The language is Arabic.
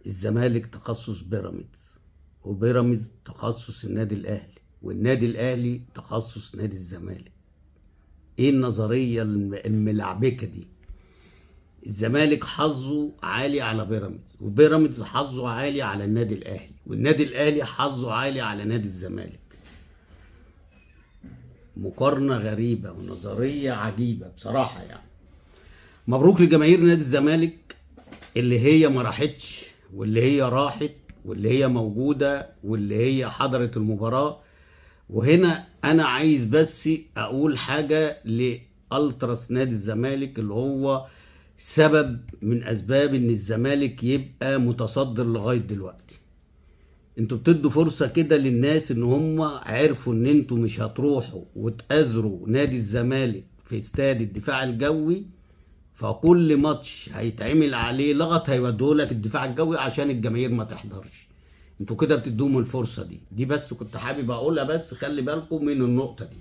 الزمالك تخصص بيراميدز، وبيراميدز تخصص النادي الاهلي، والنادي الاهلي تخصص نادي الزمالك. ايه النظريه الملعبكه دي؟ الزمالك حظه عالي على بيراميدز، وبيراميدز حظه عالي على النادي الاهلي، والنادي الاهلي حظه عالي على نادي الزمالك. مقارنه غريبه ونظريه عجيبه بصراحه يعني. مبروك لجماهير نادي الزمالك اللي هي ما راحتش، واللي هي راحت، واللي هي موجوده، واللي هي حضرت المباراه. وهنا انا عايز بس اقول حاجه لالتراس نادي الزمالك، اللي هو سبب من اسباب ان الزمالك يبقى متصدر لغايه دلوقتي. انتوا بتدوا فرصه كده للناس ان هم عرفوا ان انتوا مش هتروحوا وتأزروا نادي الزمالك في استاد الدفاع الجوي، فكل ماتش هيتعمل عليه لغط هيودوه لك الدفاع الجوي عشان الجماهير ما تحضرش. انتوا كده بتدوهم الفرصه دي بس كنت حابب اقولها، بس خلي بالكم من النقطه دي.